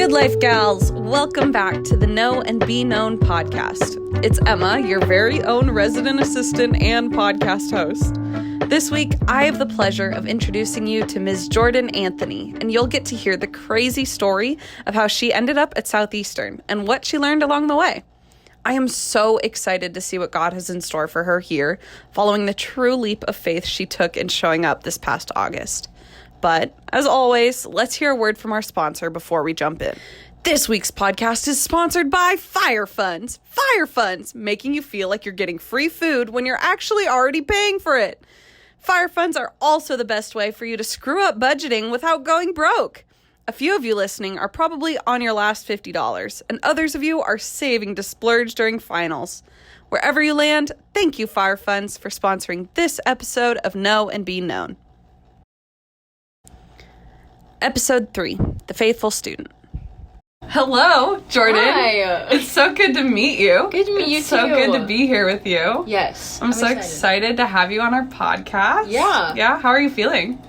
Good life gals, welcome back to the Know and Be Known podcast. It's Emma, your very own resident assistant and podcast host. This week, I have the pleasure of introducing you to Ms. Jordyn Anthony, and you'll get to hear the crazy story of how she ended up at Southeastern and what she learned along the way. I am so excited to see what God has in store for her here, following the true leap of faith she took in showing up this past August. But, as always, let's hear a word from our sponsor before we jump in. This week's podcast is sponsored by Fire Funds. Fire Funds, making you feel like you're getting free food when you're actually already paying for it. Fire Funds are also the best way for you to screw up budgeting without going broke. A few of you listening are probably on your last $50, and others of you are saving to splurge during finals. Wherever you land, thank you, Fire Funds, for sponsoring this episode of Know and Be Known. Episode 3, The Faithful Student. Hello, Jordyn. Hi. It's so good to meet you. Good to meet you, too. It's so good to be here with you. Yes. I'm so excited to have you on our podcast. Yeah. Yeah, how are you feeling?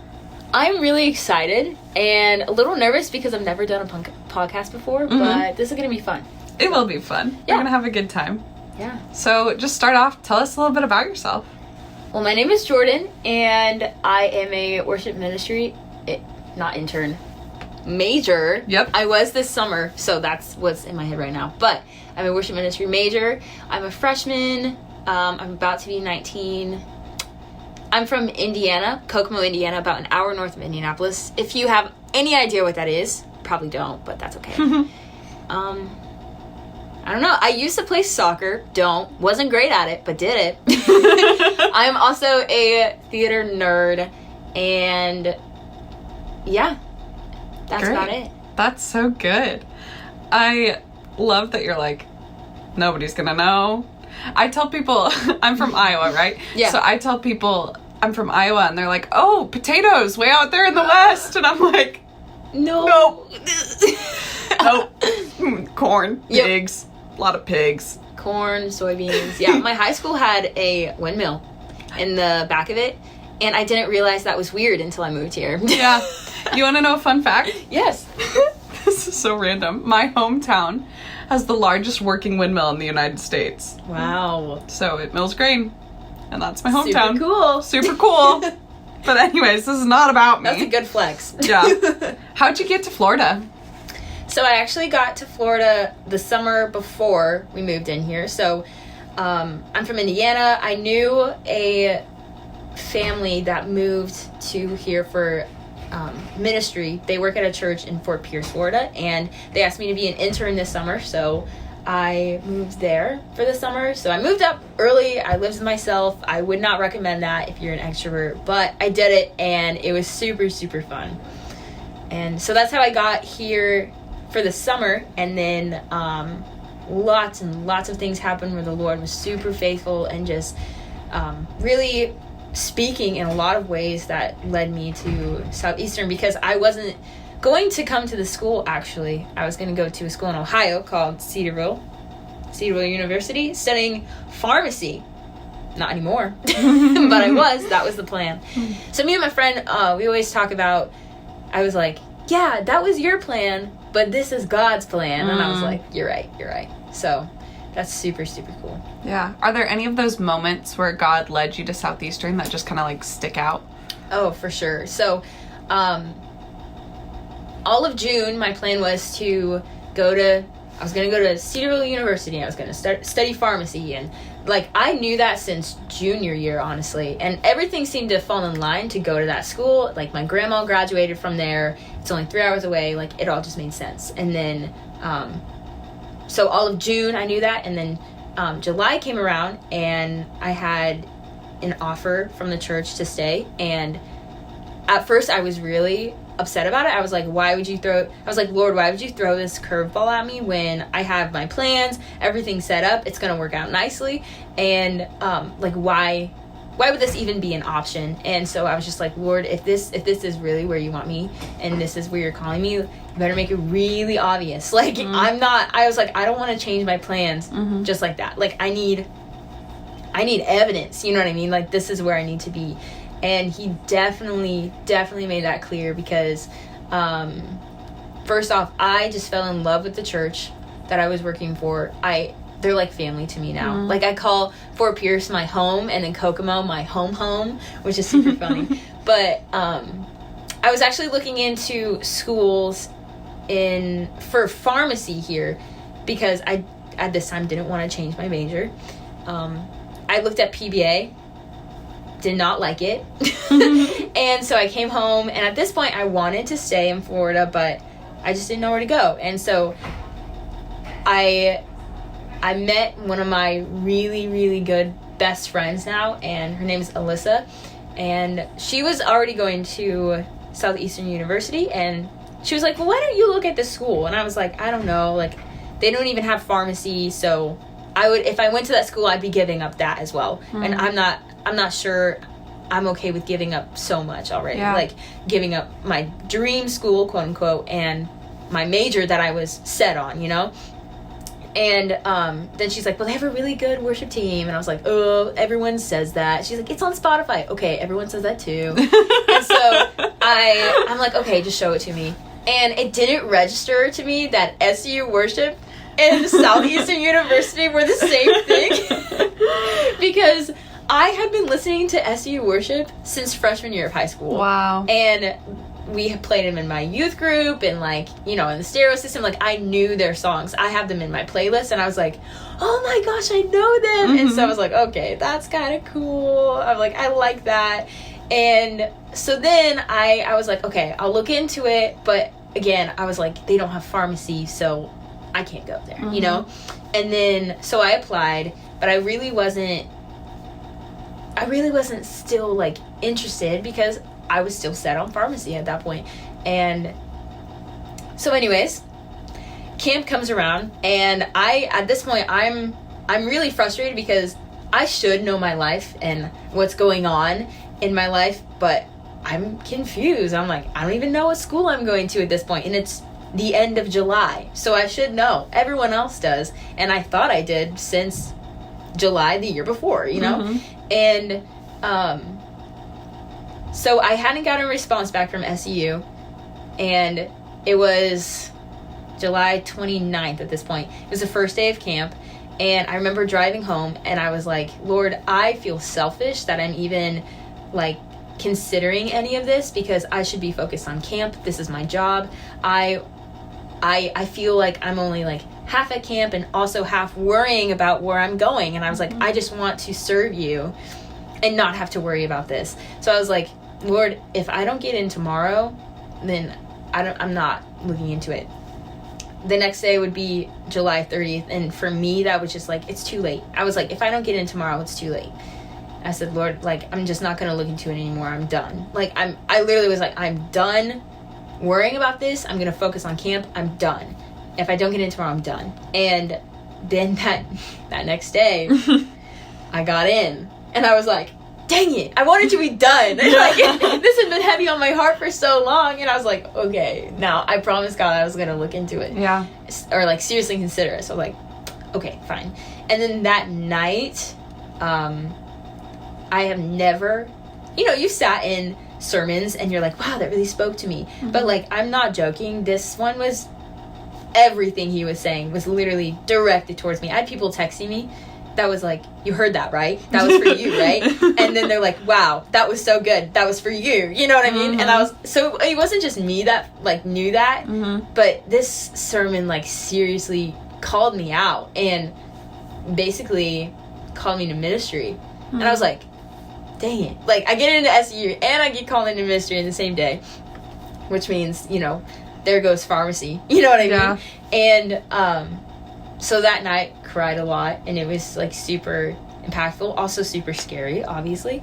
I'm really excited and a little nervous because I've never done a podcast before, but this is going to be fun. It will be fun. Yeah. We're going to have a good time. Yeah. So just start off, tell us a little bit about yourself. Well, my name is Jordyn, and I am a worship ministry, not intern, major. Yep. I was this summer, so that's what's in my head right now. But I'm a worship ministry major. I'm a freshman. I'm about to be 19. I'm from Indiana, Kokomo, Indiana, about an hour north of Indianapolis. If you have any idea what that is, probably don't, but that's okay. I don't know. I used to play soccer. Wasn't great at it, but did it. I'm also a theater nerd, and yeah, that's Great. about it. That's so good. I love that you're like, nobody's gonna know. I tell people, I'm from Iowa, right? Yeah. So I tell people I'm from Iowa, and they're like, oh, potatoes, way out there in the West. And I'm like, No. nope. Corn, Yep. pigs, a lot of pigs. Corn, soybeans. Yeah, my high school had a windmill in the back of it, and I didn't realize that was weird until I moved here. Yeah. You want to know a fun fact? Yes. This is so random. My hometown has the largest working windmill in the United States. Wow. So it mills grain. And that's my hometown. Super cool. Super cool. But anyways, this is not about me. That's a good flex. Yeah. How'd you get to Florida? So I actually got to Florida the summer before we moved in here. So I'm from Indiana. I knew a family that moved to here for ministry. They work at a church in Fort Pierce, Florida, and they asked me to be an intern this summer, so I moved there for the summer. So I moved up early. I lived with myself. I would not recommend that if you're an extrovert, but I did it, and it was super, super fun. And so that's how I got here for the summer, and then lots and lots of things happened where the Lord was super faithful and just really speaking in a lot of ways that led me to Southeastern, because I wasn't going to come to the school, actually. I was going to go to a school in Ohio called Cedarville University, studying pharmacy. Not anymore, but I was. That was the plan. So me and my friend, we always talk about, I was like, yeah, that was your plan, but this is God's plan. And I was like, you're right. So that's super, super cool. Yeah. Are there any of those moments where God led you to Southeastern that just kind of like stick out? Oh, for sure. So, all of June, my plan was to I was going to go to Cedarville University. I was going to study pharmacy. And, I knew that since junior year, honestly. And everything seemed to fall in line to go to that school. My grandma graduated from there. It's only 3 hours away. It all just made sense. And then, so all of June, I knew that. And then July came around, and I had an offer from the church to stay. And at first, I was really upset about it. I was like, Lord, why would you throw this curveball at me when I have my plans, everything's set up, it's gonna work out nicely, and why would this even be an option? And so I was just like, Lord, if this is really where you want me, and this is where you're calling me, you better make it really obvious. I was like, I don't want to change my plans just like that. I need evidence, you know what I mean? This is where I need to be. And he definitely made that clear, because first off, I just fell in love with the church that I was working for. They're like family to me now. Mm-hmm. Like, I call Fort Pierce my home, and then Kokomo my home, which is super funny. But I was actually looking into schools for pharmacy here, because I at this time didn't want to change my major. I looked at PBA, did not like it. And so I came home, and at this point I wanted to stay in Florida, but I just didn't know where to go. And so I met one of my really, really good best friends now, and her name is Alyssa, and she was already going to Southeastern University, and she was like, well, why don't you look at this school? And I was like, I don't know, like, they don't even have pharmacy, so if I went to that school, I'd be giving up that as well. Mm-hmm. And I'm not sure I'm okay with giving up so much already. Yeah. Like, giving up my dream school, quote unquote, and my major that I was set on, you know? And then she's like, well, they have a really good worship team. And I was like, oh, everyone says that. She's like, it's on Spotify. Okay, everyone says that too. And so I'm like, okay, just show it to me. And it didn't register to me that SU worship and Southeastern University were the same thing. Because I had been listening to SU worship since freshman year of high school. Wow. And we had played them in my youth group, and, like, you know, in the stereo system. Like, I knew their songs. I have them in my playlist, and I was like, oh my gosh, I know them. Mm-hmm. And so I was like, okay, that's kind of cool. I'm like, I like that. And so then I was like, okay, I'll look into it. But again, I was like, they don't have pharmacy, so I can't go there, mm-hmm. you know? And then, so I applied, but I really wasn't still, like, interested, because I was still set on pharmacy at that point. And so anyways, camp comes around, and at this point, I'm really frustrated, because I should know my life and what's going on in my life, but I'm confused. I'm like, I don't even know what school I'm going to at this point, and it's the end of July, so I should know. Everyone else does, and I thought I did since July the year before, you know? Mm-hmm. And so I hadn't gotten a response back from SEU, and it was July 29th at this point. It was the first day of camp, and I remember driving home, and I was like, Lord, I feel selfish that I'm even, like, considering any of this, because I should be focused on camp. This is my job. I feel like I'm only, like, half at camp and also half worrying about where I'm going. And I was like, I just want to serve you and not have to worry about this. So I was like, Lord, if I don't get in tomorrow, then I'm not looking into it. The next day would be July 30th. And for me, that was just like, it's too late. I was like, if I don't get in tomorrow, it's too late. I said, Lord, like, I'm just not going to look into it anymore. I'm done. Like, I literally was like, I'm done worrying about this. I'm going to focus on camp. I'm done. If I don't get in tomorrow, I'm done. And then that next day, I got in. And I was like, dang it, I wanted to be done. Like, this had been heavy on my heart for so long. And I was like, okay, now I promised God I was going to look into it. Yeah. Or, like, seriously consider it. So, like, okay, fine. And then that night, I have never, you know, you sat in sermons and you're like, wow, that really spoke to me. Mm-hmm. But, like, I'm not joking. This one was, everything he was saying was literally directed towards me. I had people texting me that was like, you heard that, right? That was for you, right? And then they're like, wow, that was so good. That was for you. You know what I mean? Mm-hmm. And I was, so it wasn't just me that, like, knew that, mm-hmm. but this sermon, like, seriously called me out and basically called me to ministry. Mm-hmm. And I was like, dang it. Like, I get into SU and I get called into ministry in the same day, which means, you know, there goes pharmacy. You know what I mean? And, so that night, cried a lot, and it was, like, super impactful, also super scary, obviously.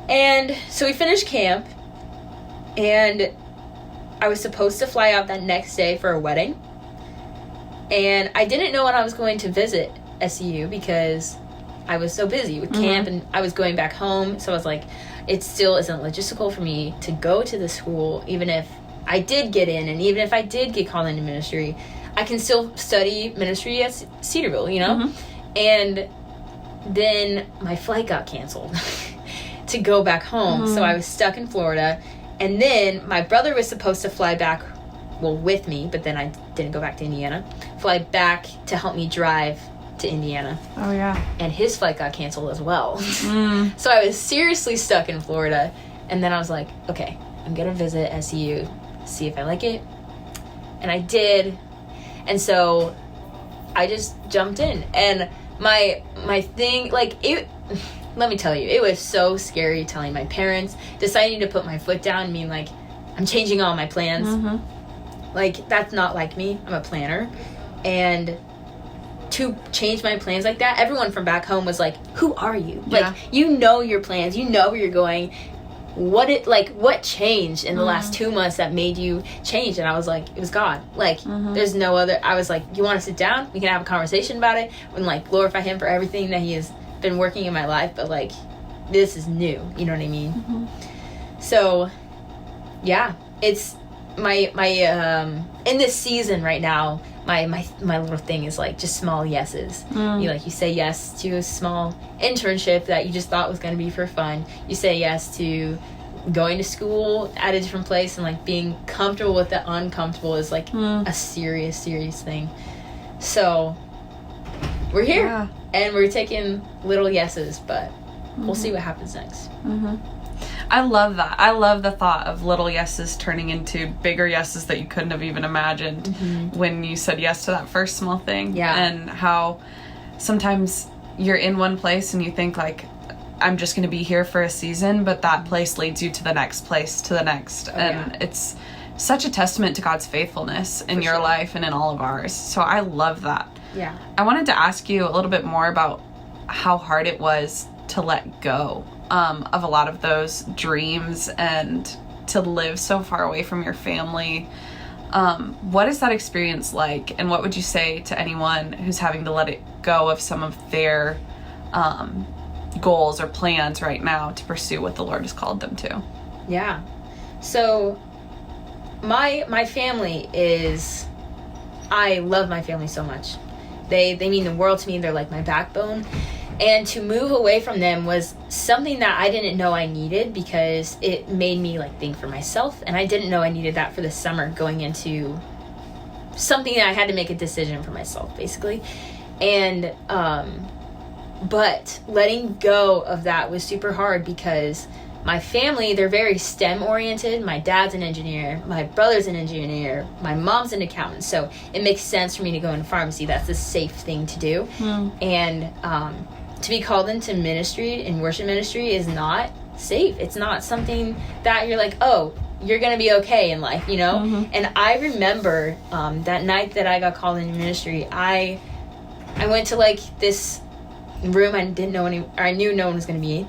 And so we finished camp, and I was supposed to fly out that next day for a wedding. And I didn't know when I was going to visit SEU because I was so busy with camp, mm-hmm. and I was going back home, so I was like, it still isn't logistical for me to go to the school, even if I did get in, and even if I did get called into ministry, I can still study ministry at Cedarville, you know? Mm-hmm. And then my flight got canceled to go back home. Mm-hmm. So I was stuck in Florida. And then my brother was supposed to fly back with me, but then I didn't go back to Indiana, fly back to help me drive to Indiana. Oh, yeah. And his flight got canceled as well. So I was seriously stuck in Florida. And then I was like, okay, I'm going to visit SU, see if I like it. And I did. And so I just jumped in. And my thing, like, it, let me tell you, it was so scary telling my parents, deciding to put my foot down, mean like, I'm changing all my plans. Like, that's not like me. I'm a planner. And to change my plans like that, everyone from back home was like, who are you? Yeah. Like, you know your plans, you know where you're going. What changed in the last 2 months that made you change? And I was like, it was God. Like, there's no other. I was like, you want to sit down? We can have a conversation about it and like glorify him for everything that he has been working in my life. But like, this is new. You know what I mean? So, yeah, it's my in this season right now. My little thing is like just small yeses. You say yes to a small internship that you just thought was going to be for fun. You say yes to going to school at a different place, and like being comfortable with the uncomfortable is like a serious thing. So we're here and we're taking little yeses, but we'll see what happens next. I love that. I love the thought of little yeses turning into bigger yeses that you couldn't have even imagined when you said yes to that first small thing. Yeah. And how sometimes you're in one place and you think like, I'm just going to be here for a season, but that place leads you to the next place, to the next. It's such a testament to God's faithfulness in your life and in all of ours. So I love that. Yeah. I wanted to ask you a little bit more about how hard it was to let go of a lot of those dreams and to live so far away from your family. What is that experience like? And what would you say to anyone who's having to let it go of some of their goals or plans right now to pursue what the Lord has called them to? Yeah. So my family is, I love my family so much. They mean the world to me. They're like my backbone. And to move away from them was something that I didn't know I needed, because it made me like think for myself. And I didn't know I needed that for the summer, going into something that I had to make a decision for myself, basically. And, but letting go of that was super hard, because my family, they're very STEM oriented. My dad's an engineer, my brother's an engineer, my mom's an accountant. So it makes sense for me to go into pharmacy. That's the safe thing to do. And, to be called into ministry and worship ministry is not safe. It's not something that you're like, oh, you're going to be okay in life, you know? And I remember that night that I got called into ministry, I went to like this room I didn't know I knew no one was going to be in.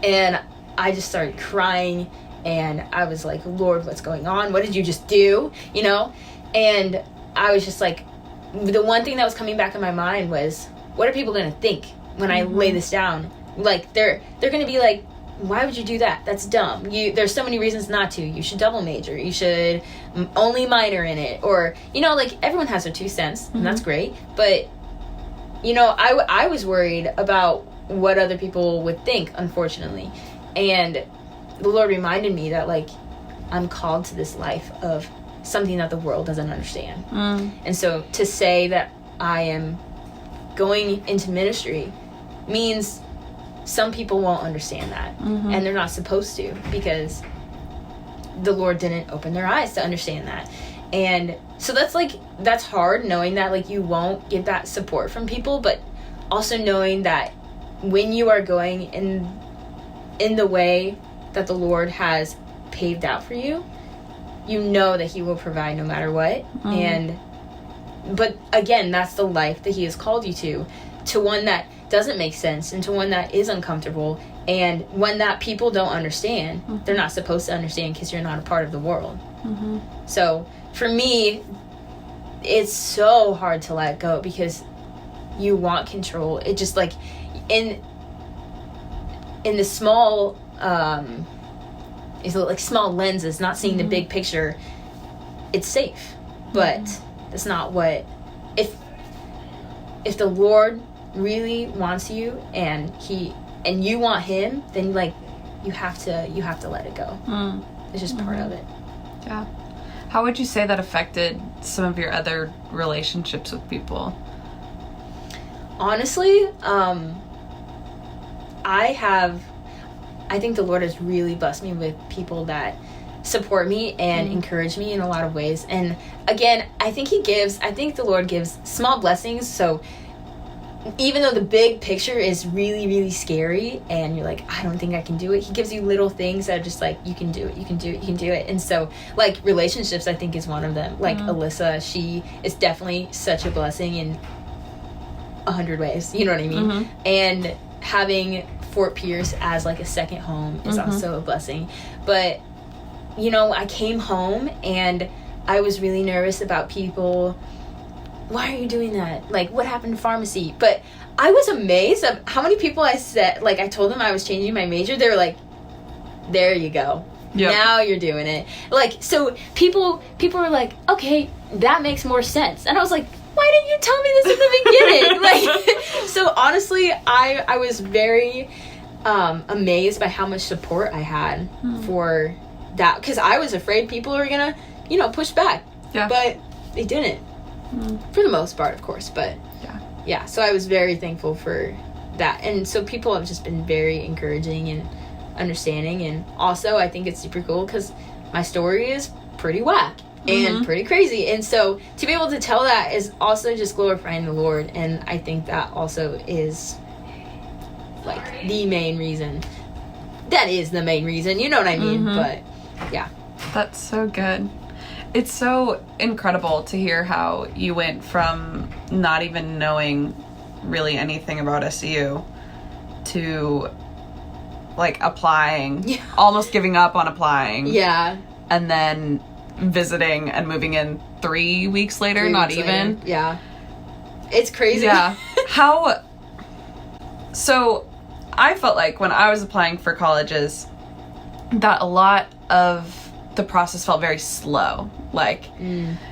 And I just started crying, and I was like, Lord, what's going on? What did you just do? You know? And I was just like, the one thing that was coming back in my mind was, what are people going to think when I lay this down? Like, they're going to be like, why would you do that? That's dumb. There's so many reasons not to. You should double major. You should only minor in it. Or, you know, like, everyone has their 2 cents, and that's great. But, you know, I was worried about what other people would think, unfortunately. And the Lord reminded me that, like, I'm called to this life of something that the world doesn't understand. And so to say that I am going into ministry means some people won't understand that. And they're not supposed to, because the Lord didn't open their eyes to understand that. And so that's hard, knowing that like you won't get that support from people, but also knowing that when you are going in the way that the Lord has paved out for you, you know that he will provide no matter what. But again, that's the life that he has called you to one that doesn't make sense, and to one that is uncomfortable, and one that people don't understand. They're not supposed to understand, because you're not a part of the world. So for me, it's so hard to let go, because you want control. It just like in the small is like small lenses, not seeing the big picture. It's safe, but that's not what. If the Lord really wants you and you want him, then like you have to let it go. It's just part of it. Yeah. How would you say that affected some of your other relationships with people? Honestly, I think the Lord has really blessed me with people that support me and encourage me in a lot of ways. And again, I think the Lord gives small blessings. So even though the big picture is really, really scary and you're like, I don't think I can do it, he gives you little things that are just like, you can do it, you can do it, you can do it. And so, like, relationships, I think, is one of them. Like, Alyssa, she is definitely such a blessing in 100 ways. You know what I mean? And having Fort Pierce as, like, a second home is also a blessing. But, you know, I came home and I was really nervous about people. Why are you doing that? Like, what happened to pharmacy? But I was amazed at how many people I told them I was changing my major. They were like, there you go. Yep. Now you're doing it. Like, so people were like, okay, that makes more sense. And I was like, why didn't you tell me this in the beginning? Like, so honestly, I was very amazed by how much support I had for that. Because I was afraid people were going to, you know, push back. Yeah. But they didn't. For the most part, of course, but yeah, so I was very thankful for that. And so people have just been very encouraging and understanding. And also, I think it's super cool because my story is pretty whack and pretty crazy. And so to be able to tell that is also just glorifying the Lord. And I think that also is, like, the main reason. That is the main reason, you know what I mean? But, yeah. That's so good. It's so incredible to hear how you went from not even knowing really anything about SCU to, like, applying, almost giving up on applying. Yeah. And then visiting and moving in 3 weeks later, not even. Later. Yeah. It's crazy. Yeah. So I felt like when I was applying for colleges that a lot of the process felt very slow. Like,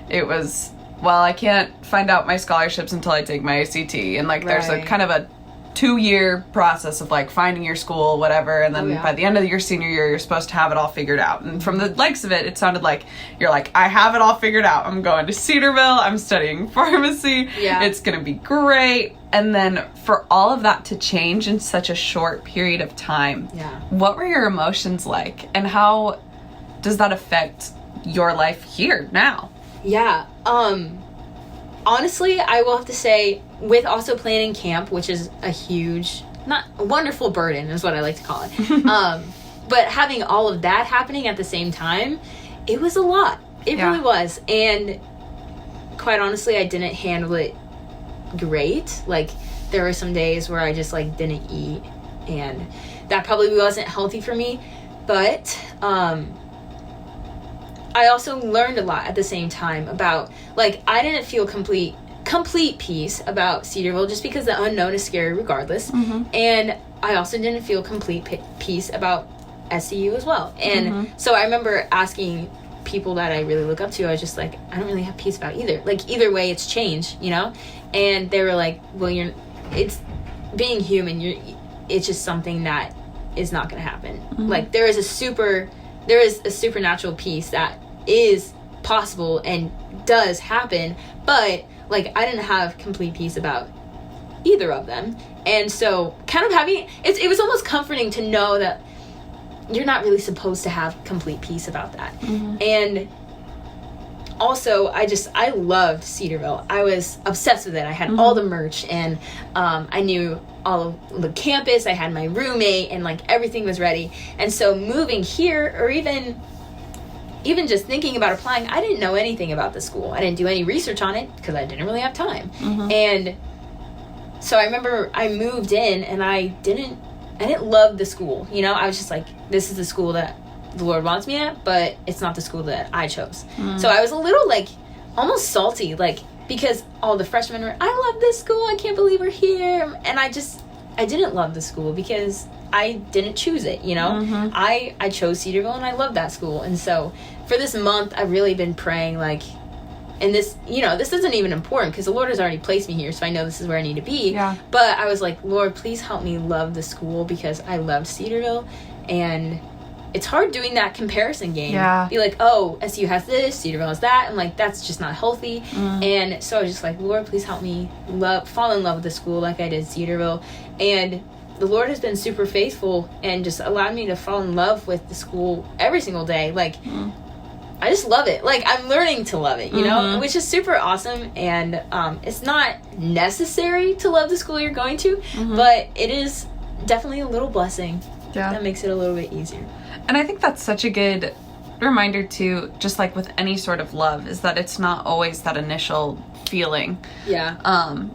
it was, well, I can't find out my scholarships until I take my ACT. And, like, there's a kind of a 2-year process of, like, finding your school, whatever. And then by the end of your senior year, you're supposed to have it all figured out. And from the likes of it, it sounded like you're like, I have it all figured out. I'm going to Cedarville. I'm studying pharmacy. Yeah. It's going to be great. And then for all of that to change in such a short period of time, what were your emotions like? And how does that affect your life here now? Yeah. Honestly, I will have to say, with also planning camp, which is a huge, not a wonderful burden is what I like to call it. But having all of that happening at the same time, it was a lot. It really was. And quite honestly, I didn't handle it great. Like, there were some days where I just, like, didn't eat, and that probably wasn't healthy for me. But I also learned a lot at the same time about, like, I didn't feel complete peace about Cedarville just because the unknown is scary regardless. And I also didn't feel complete peace about SCU as well. And so I remember asking people that I really look up to, I was just like, I don't really have peace about either. Like, either way, it's change, you know? And they were like, well, it's being human, it's just something that is not going to happen. Like, there is a supernatural peace that is possible and does happen, but, like, I didn't have complete peace about either of them. And so kind of it was almost comforting to know that you're not really supposed to have complete peace about that. And also, I loved Cedarville. I was obsessed with it. I had all the merch, and I knew all of the campus. I had my roommate, and, like, everything was ready. And so moving here, or even just thinking about applying, I didn't know anything about the school. I didn't do any research on it because I didn't really have time. And so I remember I moved in, and I didn't love the school. You know, I was just like, this is the school that the Lord wants me at, but it's not the school that I chose. So I was a little, like, almost salty, like, because all the freshmen were, I love this school, I can't believe we're here. And I didn't love the school because I didn't choose it, you know? I chose Cedarville, and I love that school. And so for this month, I've really been praying, like, and this, you know, this isn't even important because the Lord has already placed me here, so I know this is where I need to be. But I was like, Lord, please help me love the school because I loved Cedarville, and it's hard doing that comparison game. Yeah. Be like, oh, SU has this, Cedarville has that. I'm like, that's just not healthy. And so I was just like, Lord, please help me fall in love with the school like I did Cedarville. And the Lord has been super faithful and just allowed me to fall in love with the school every single day. Like, I just love it. Like, I'm learning to love it, you know, which is super awesome. And it's not necessary to love the school you're going to, but it is definitely a little blessing. Yeah. That makes it a little bit easier. And I think that's such a good reminder too, just like with any sort of love, is that it's not always that initial feeling. Yeah.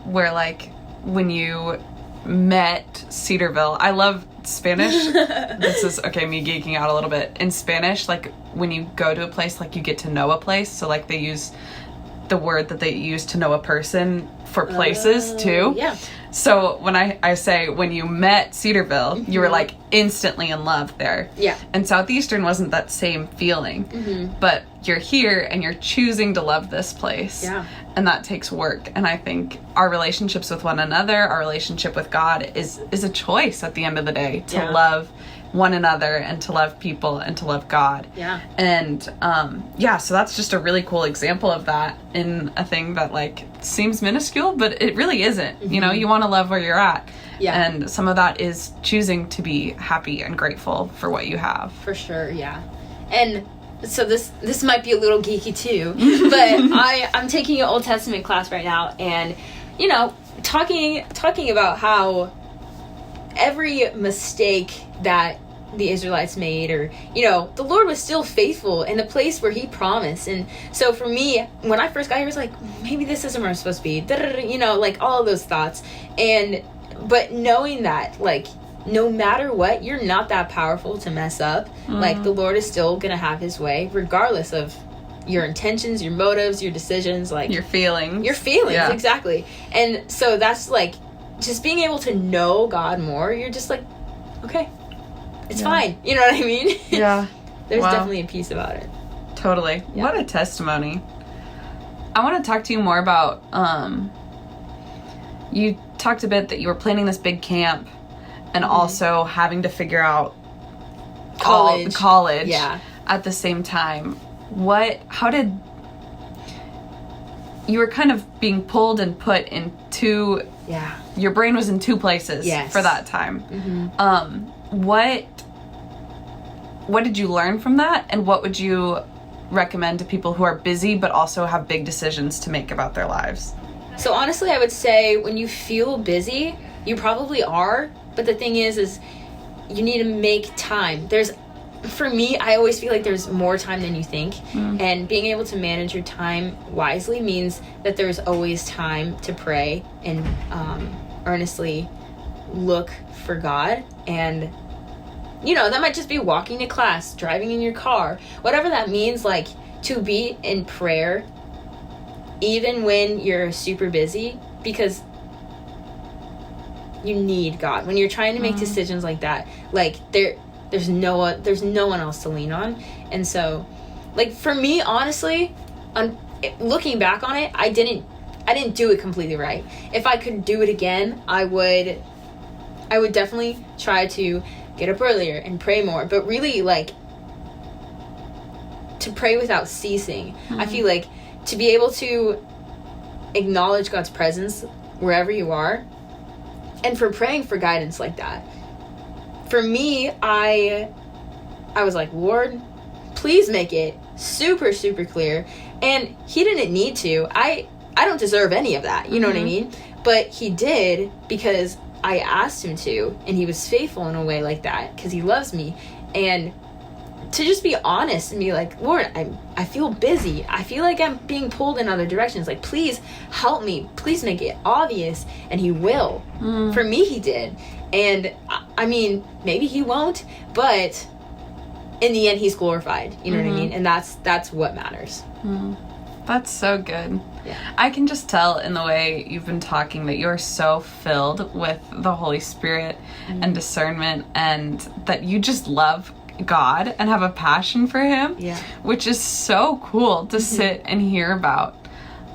Where like when you met Cedarville, I love Spanish. This is, okay, me geeking out a little bit. In Spanish, like when you go to a place, like you get to know a place. So like they use the word that they use to know a person for places too. Yeah. So when I say when you met Cedarville, you were like instantly in love there. Yeah. And Southeastern wasn't that same feeling. But you're here and you're choosing to love this place. Yeah. And that takes work. And I think our relationships with one another, our relationship with God is a choice at the end of the day to love one another and to love people and to love God. Yeah. And so that's just a really cool example of that in a thing that like seems minuscule, but it really isn't. You know, you want to love where you're at. Yeah. And some of that is choosing to be happy and grateful for what you have. For sure, yeah. And so this might be a little geeky too, but I'm taking an Old Testament class right now, and you know, talking about how every mistake that the Israelites made, or you know, the Lord was still faithful in the place where he promised. And so for me, when I first got here, I was like, maybe this isn't where I'm supposed to be, you know, like all of those thoughts. But knowing that, like, no matter what, you're not that powerful to mess up. Like, the Lord is still gonna have his way regardless of your intentions, your motives, your decisions, like your feelings, yeah. Exactly. And so that's like just being able to know God more. You're just like, okay, it's fine. You know what I mean? Yeah. There's definitely a peace about it. Totally. Yeah. What a testimony. I want to talk to you more about, you talked a bit that you were planning this big camp and also having to figure out college at the same time. How did, you were kind of being pulled and put in two, your brain was in two places for that time. What did you learn from that, and what would you recommend to people who are busy but also have big decisions to make about their lives? So honestly, I would say when you feel busy, you probably are, but the thing is you need to make time. For me, I always feel like there's more time than you think, and being able to manage your time wisely means that there's always time to pray and earnestly look for God. And you know, that might just be walking to class, driving in your car, whatever that means, like to be in prayer even when you're super busy, because you need God when you're trying to make decisions like that. Like there's no one else to lean on. And so, like, for me, honestly, looking back on it, I didn't do it completely right. If I could do it again, I would definitely try to get up earlier and pray more, but really, like, to pray without ceasing. I feel like to be able to acknowledge God's presence wherever you are, and for praying for guidance like that. For me, I was like, Lord, please make it super, super clear. And he didn't need to. I don't deserve any of that. You know what I mean? But he did, because I asked him to, and he was faithful in a way like that because he loves me. And to just be honest and be like, Lord, I feel busy. I feel like I'm being pulled in other directions. Like, please help me. Please make it obvious. And he will. For me, he did. And I mean, maybe he won't, but in the end, he's glorified. You know what I mean? And that's what matters. That's so good. Yeah. I can just tell in the way you've been talking that you're so filled with the Holy Spirit and discernment, and that you just love God and have a passion for him, which is so cool to sit and hear about.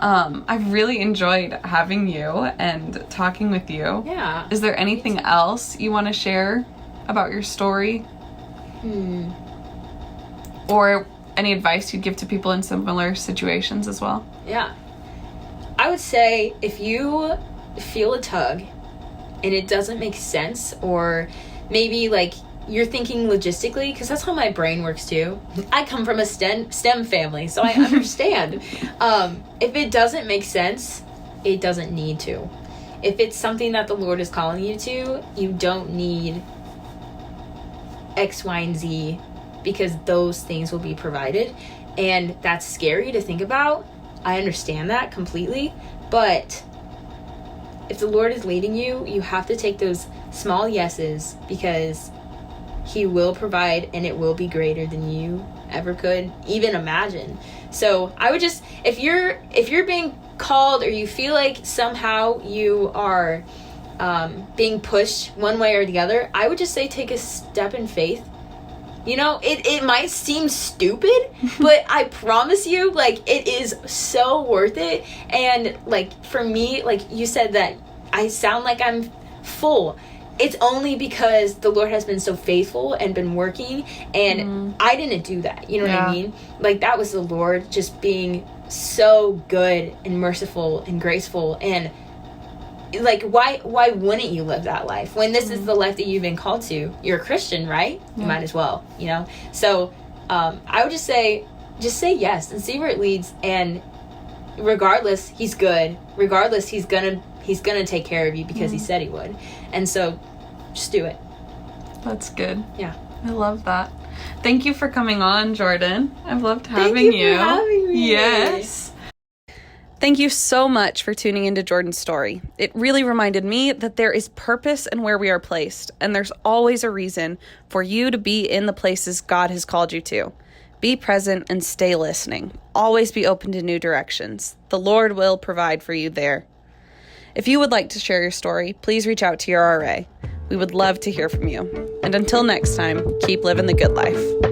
I've really enjoyed having you and talking with you. Yeah. Is there anything else you want to share about your story? Or any advice you'd give to people in similar situations as well? Yeah. I would say if you feel a tug and it doesn't make sense, or maybe like you're thinking logistically, because that's how my brain works too. I come from a STEM family, so I understand. If it doesn't make sense, it doesn't need to. If it's something that the Lord is calling you to, you don't need X, Y, and Z, because those things will be provided. And that's scary to think about. I understand that completely. But if the Lord is leading you, you have to take those small yeses, because He will provide, and it will be greater than you ever could even imagine. So I would just, if you're being called, or you feel like somehow you are being pushed one way or the other, I would just say take a step in faith. You know, it might seem stupid, but I promise you, like, it is so worth it. And, like, for me, like, you said that I sound like I'm full. It's only because the Lord has been so faithful and been working, and I didn't do that. You know what I mean? Like, that was the Lord just being so good and merciful and graceful. And, like, why wouldn't you live that life when this is the life that you've been called to? You're a Christian, right? You might as well, you know? So I would just say yes and see where it leads. And regardless, He's good. Regardless, he's gonna take care of you, because He said He would. And so just do it. That's good. Yeah. I love that. Thank you for coming on, Jordyn. I've loved having Thank you for having me. Yes. Thank you so much for tuning into Jordyn's story. It really reminded me that there is purpose in where we are placed, and there's always a reason for you to be in the places God has called you to. Be present and stay listening. Always be open to new directions. The Lord will provide for you there. If you would like to share your story, please reach out to your RA. We would love to hear from you. And until next time, keep living the good life.